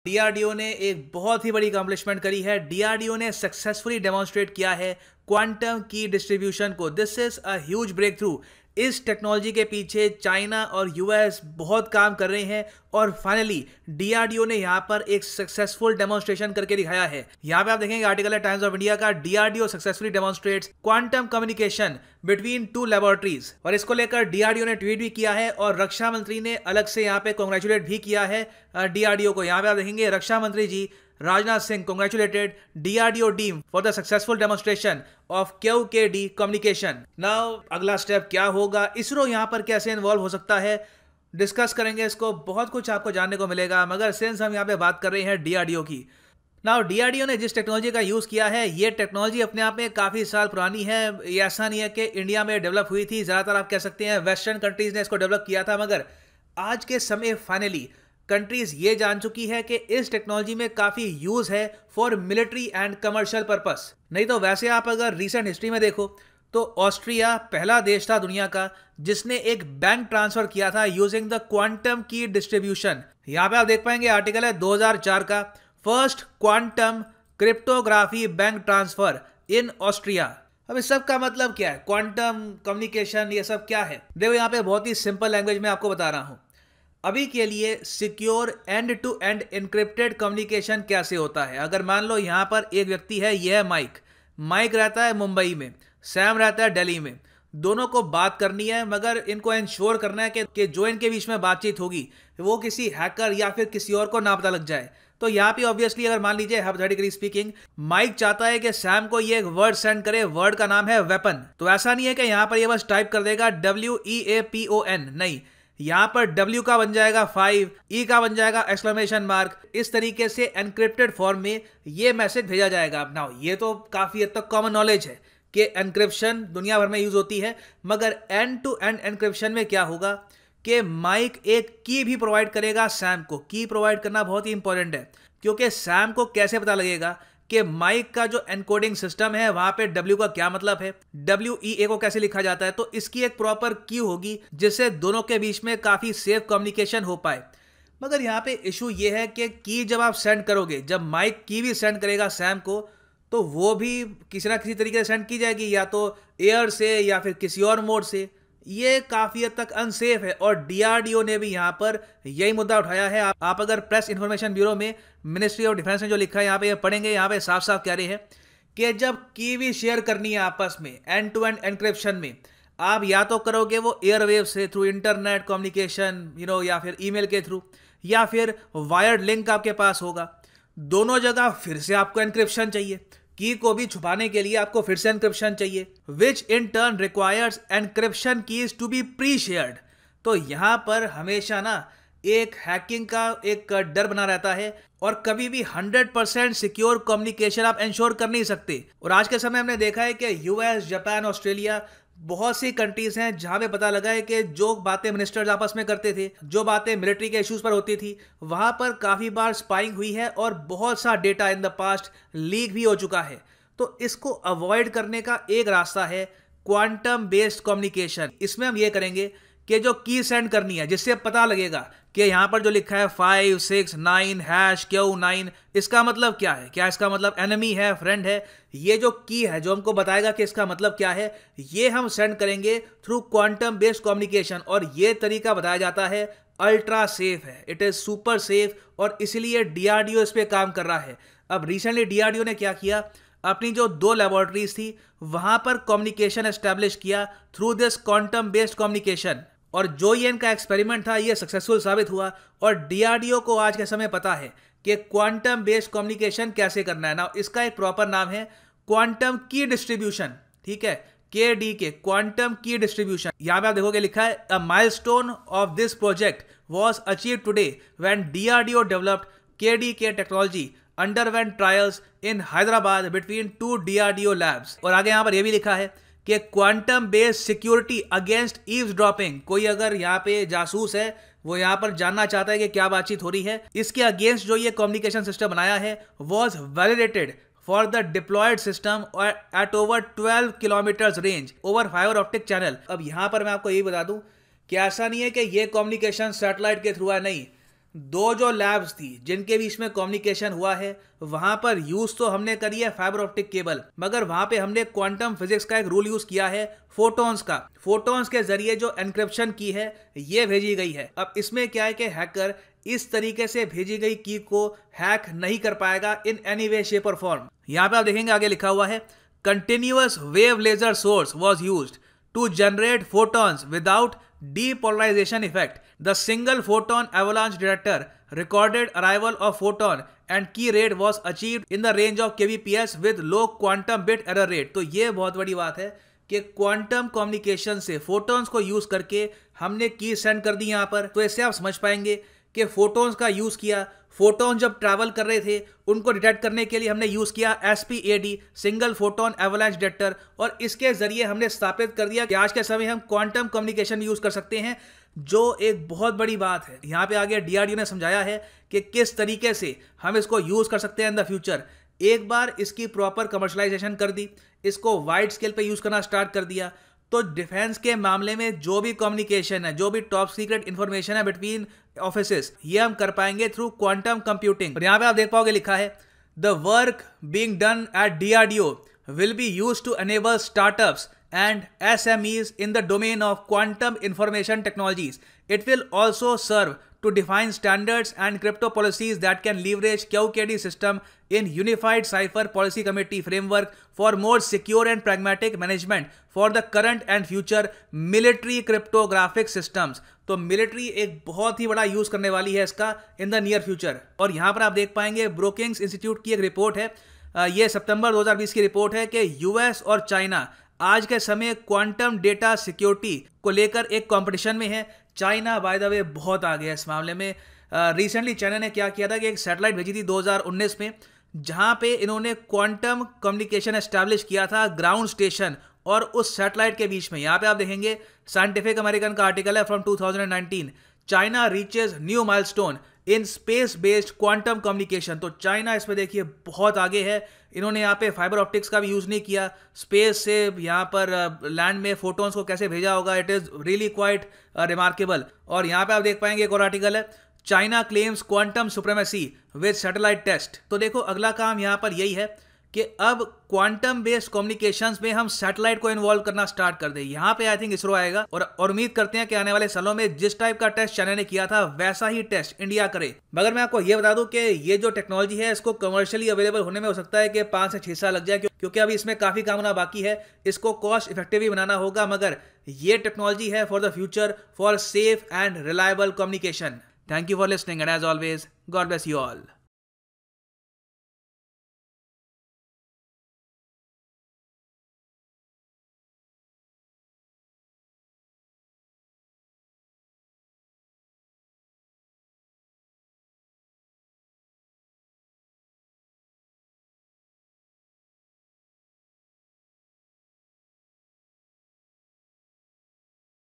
DRDO ने एक बहुत ही बड़ी अकम्पलिशमेंट करी है। डीआरडीओ ने सक्सेसफुली डेमोन्स्ट्रेट किया है क्वांटम की डिस्ट्रीब्यूशन को। This is a huge breakthrough. इस टेक्नोलॉजी के पीछे चाइना और यूएस बहुत काम कर रहे हैं और फाइनली डीआरडीओ ने यहाँ पर एक सक्सेसफुल डेमोन्स्ट्रेशन करके दिखाया है। यहाँ पे आप देखेंगे आर्टिकल है टाइम्स ऑफ इंडिया का, DRDO successfully demonstrates quantum communication between two laboratories. और इसको लेकर डीआरडीओ ने ट्वीट भी किया है और रक्षा मंत्री ने अलग से यहाँ पे कांग्रेचुलेट भी किया है डीआरडीओ को। यहाँ पे आप देखेंगे रक्षा मंत्री ji Rajnath Singh congratulated DRDO team for the successful demonstration of QKD communication. Now अगला स्टेप क्या होगा, इसरो यहाँ पर कैसे इन्वॉल्व हो सकता है, डिस्कस करेंगे इसको। बहुत कुछ आपको जानने को मिलेगा, मगर सिंस हम यहाँ पे बात कर रहे हैं डीआरडीओ की। नाउ डीआरडीओ ने जिस टेक्नोलॉजी का यूज़ किया है, ये टेक्नोलॉजी अपने आप में काफ़ी साल पुरानी है। ये ऐसा नहीं है कि इंडिया में डेवलप हुई थी, ज़्यादातर आप कह सकते हैं वेस्टर्न कंट्रीज़ ने इसको डेवलप किया था। मगर आज के समय फाइनली कंट्रीज ये जान चुकी है कि इस टेक्नोलॉजी में काफ़ी यूज़ है for military and commercial purpose. नहीं तो वैसे आप अगर रिसेंट हिस्ट्री में देखो तो ऑस्ट्रिया पहला देश था दुनिया का जिसने एक बैंक ट्रांसफर किया था यूजिंग द क्वांटम की डिस्ट्रीब्यूशन। यहाँ पे आप देख पाएंगे आर्टिकल है 2004 का, first quantum cryptography bank transfer इन ऑस्ट्रिया। अब इस सब का मतलब क्या है, क्वांटम कम्युनिकेशन ये सब क्या है? देखो यहाँ पे बहुत ही सिंपल लैंग्वेज में आपको बता रहा हूँ। अभी के लिए secure end to end encrypted communication कैसे होता है। अगर मान लो यहाँ पर एक व्यक्ति है, यह है माइक रहता है मुंबई में, सैम रहता है दिल्ली में। दोनों को बात करनी है, मगर इनको इंश्योर करना है कि जो इनके बीच में बातचीत होगी वो किसी हैकर या फिर किसी और को ना पता लग जाए। तो यहाँ पे ऑब्वियसली अगर मान लीजिए हाइपोथेटिकली स्पीकिंग माइक चाहता है कि सैम को ये एक वर्ड सेंड करे, वर्ड का नाम है वेपन। तो ऐसा नहीं है कि यहाँ पर ये बस टाइप कर देगा WEAPON, नहीं, यहां पर W का बन जाएगा 5, E का बन जाएगा एक्सक्लेमेशन मार्क। इस तरीके से एनक्रिप्टेड फॉर्म में ये मैसेज भेजा जाएगा। नाउ ये तो काफी हद तक कॉमन नॉलेज है कि एनक्रिप्शन दुनिया भर में यूज होती है, मगर एंड टू एंड एनक्रिप्शन में क्या होगा कि माइक एक की भी प्रोवाइड करेगा सैम को। की प्रोवाइड करना बहुत ही इंपॉर्टेंट है, क्योंकि सैम को कैसे पता लगेगा कि माइक का जो एनकोडिंग सिस्टम है वहां पे W का क्या मतलब है, WEA को कैसे लिखा जाता है। तो इसकी एक प्रॉपर की होगी जिससे दोनों के बीच में काफी सेफ कम्युनिकेशन हो पाए। मगर यहाँ पे इशू ये है कि की जब आप सेंड करोगे, जब माइक की भी सेंड करेगा सैम को, तो वो भी किसी ना किसी तरीके से सेंड की जाएगी, या तो एयर से या फिर किसी और मोड से। ये काफी हद तक अनसेफ है और डीआरडीओ ने भी यहाँ पर यही मुद्दा उठाया है। आप अगर प्रेस इंफॉर्मेशन ब्यूरो में मिनिस्ट्री ऑफ डिफेंस ने जो लिखा है यहाँ पे पढ़ेंगे, यहाँ पे साफ साफ कह रहे हैं कि जब की भी शेयर करनी है आपस में एंड टू एंड एनक्रिप्शन में, आप या तो करोगे वो एयरवेव से थ्रू इंटरनेट कम्युनिकेशन या फिर ईमेल के थ्रू, या फिर वायर्ड लिंक आपके पास होगा। दोनों जगह फिर से आपको एनक्रिप्शन चाहिए। की को भी छुपाने के लिए आपको फिर से एनक्रिप्शन चाहिए, which in turn requires encryption keys to be pre shared. तो यहां पर हमेशा ना एक हैकिंग का एक डर बना रहता है और कभी भी 100% सिक्योर कम्युनिकेशन आप इंश्योर कर नहीं सकते। और आज के समय हमने देखा है कि यूएस, जापान, ऑस्ट्रेलिया, बहुत सी कंट्रीज हैं जहां पे पता लगा है कि जो बातें मिनिस्टर्स आपस में करते थे, जो बातें मिलिट्री के इश्यूज पर होती थी, वहां पर काफी बार स्पाइंग हुई है और बहुत सा data in the past leak भी हो चुका है। तो इसको अवॉइड करने का एक रास्ता है क्वांटम बेस्ड कम्युनिकेशन। इसमें हम ये करेंगे कि जो की सेंड करनी है, जिससे पता लगेगा कि यहाँ पर जो लिखा है 5 6 9 #Q9, इसका मतलब क्या है, क्या इसका मतलब एनिमी है, फ्रेंड है। ये जो की है जो हमको बताएगा कि इसका मतलब क्या है, ये हम सेंड करेंगे थ्रू क्वांटम बेस्ड कम्युनिकेशन। और ये तरीका बताया जाता है अल्ट्रा सेफ है, इट इज सुपर सेफ, और इसलिए डीआरडीओ इस पे काम कर रहा है। अब रिसेंटली डीआरडीओ ने क्या किया, अपनी जो 2 लेबोरेटरीज थी वहां पर कम्युनिकेशन एस्टैब्लिश किया through this quantum based communication. और जो ये इनका एक्सपेरिमेंट था ये सक्सेसफुल साबित हुआ और डीआरडीओ को आज के समय पता है कि क्वांटम बेस्ड कम्युनिकेशन कैसे करना है ना। इसका एक प्रॉपर नाम है क्वांटम की डिस्ट्रीब्यूशन, ठीक है, KDK, क्वांटम की डिस्ट्रीब्यूशन। यहां पे आप देखोगे लिखा है a milestone of this project was achieved today when DRDO developed KDK technology underwent trials in Hyderabad between 2 DRDO labs। और आगे यहां पर यह भी लिखा है कि quantum based security against eavesdropping. कोई अगर यहाँ पे जासूस है, वो यहाँ पर जानना चाहता है कि क्या बातचीत हो रही है, इसके अगेंस्ट जो ये कम्युनिकेशन सिस्टम बनाया है was validated for the deployed system at over 12 kilometres range over fibre optic channel. अब यहाँ पर मैं आपको यही बता दूं कि ऐसा नहीं है कि ये कम्युनिकेशन सैटेलाइट के थ्रू है, नहीं, दो जो लैब्स थी जिनके बीच में कम्युनिकेशन हुआ है, वहां पर यूज तो हमने करी है फाइबर ऑप्टिक केबल, मगर वहां पे हमने क्वांटम फिजिक्स का एक रूल यूज किया है फोटॉन्स का। फोटॉन्स के जरिए जो एनक्रिप्शन की है ये भेजी गई है। अब इसमें क्या है कि हैकर इस तरीके से भेजी गई की को हैक नहीं कर पाएगा इन एनी वे शेप और फॉर्म। यहां पे आप देखेंगे आगे लिखा हुआ है continuous wave laser source was used to generate photons without depolarization effect. The single photon avalanche detector recorded arrival of photon and key rate was achieved in the range of kbps with low quantum bit error rate. तो ये बहुत बड़ी बात है कि quantum communication से photons को use करके हमने की सेंड कर दी यहाँ पर। तो इससे आप समझ पाएंगे कि फोटॉन्स का यूज किया। फोटॉन जब ट्रैवल कर रहे थे उनको डिटेक्ट करने के लिए हमने यूज किया SPAD, single photon avalanche detector, और इसके जरिए हमने स्थापित कर दिया कि आज के समय हम क्वांटम कम्युनिकेशन यूज कर सकते हैं, जो एक बहुत बड़ी बात है। यहाँ पे आगे DRDO ने समझाया है कि किस तरीके से हम इसको यूज कर सकते हैं इन द फ्यूचर। एक बार इसकी प्रॉपर कमर्शलाइजेशन कर दी, इसको वाइड स्केल पे यूज करना स्टार्ट कर दिया, तो डिफेंस के मामले में जो भी कम्युनिकेशन है, जो भी टॉप सीक्रेट इंफॉर्मेशन है बिटवीन ऑफिसेस, ये हम कर पाएंगे थ्रू क्वांटम कंप्यूटिंग। और यहाँ पे आप देख पाओगे लिखा है the work being done at DRDO will be used to enable startups and SMEs in the domain of quantum information technologies. It will also serve to define standards and crypto policies that can leverage QKD system in Unified Cipher Policy Committee framework for more secure and pragmatic management for the current and future military cryptographic systems. तो military एक बहुत ही बड़ा use करने वाली है इसका in the near future. और यहाँ पर आप देख पाएंगे ब्रोकिंग्स इंस्टीट्यूट की एक रिपोर्ट है, ये सितंबर 2020 की रिपोर्ट है कि यूएस और चाइना आज के समय क्वांटम डेटा सिक्योरिटी को लेकर एक कंपटीशन में है। चाइना बाय द वे बहुत आगे है इस मामले में। रिसेंटली चाइना ने क्या किया था कि एक सैटेलाइट भेजी थी 2019 में, जहां पे इन्होंने क्वांटम कम्युनिकेशन एस्टैब्लिश किया था ग्राउंड स्टेशन और उस सैटेलाइट के बीच में। यहाँ पे आप देखेंगे साइंटिफिक अमेरिकन का आर्टिकल है from 2019, China reaches new milestone in space based quantum communication. तो चाइना इसमें देखिए बहुत आगे है। इन्होंने यहाँ पे फाइबर ऑप्टिक्स का भी यूज नहीं किया, स्पेस से यहाँ पर लैंड में फोटोन्स को कैसे भेजा होगा, it is really quite remarkable. और यहाँ पे आप देख पाएंगे एक और आर्टिकल है, China claims quantum supremacy with satellite test. तो देखो अगला काम यहाँ पर यही है कि अब क्वांटम बेस्ड कम्युनिकेशंस में हम सैटेलाइट को इन्वॉल्व करना स्टार्ट कर दें। यहाँ पे आई थिंक इसरो आएगा और उम्मीद करते हैं कि आने वाले सालों में जिस टाइप का टेस्ट चाइना ने किया था वैसा ही टेस्ट इंडिया करे। मगर मैं आपको ये बता दूं कि ये जो टेक्नोलॉजी है इसको कमर्शियली अवेलेबल होने में हो सकता है कि 5 से 6 साल लग जाए, क्योंकि अभी इसमें काफी काम होना बाकी है। इसको कॉस्ट इफेक्टिव भी बनाना होगा, मगर ये टेक्नोलॉजी है for the future for safe and reliable communication. Thank you for listening and as always God bless you all.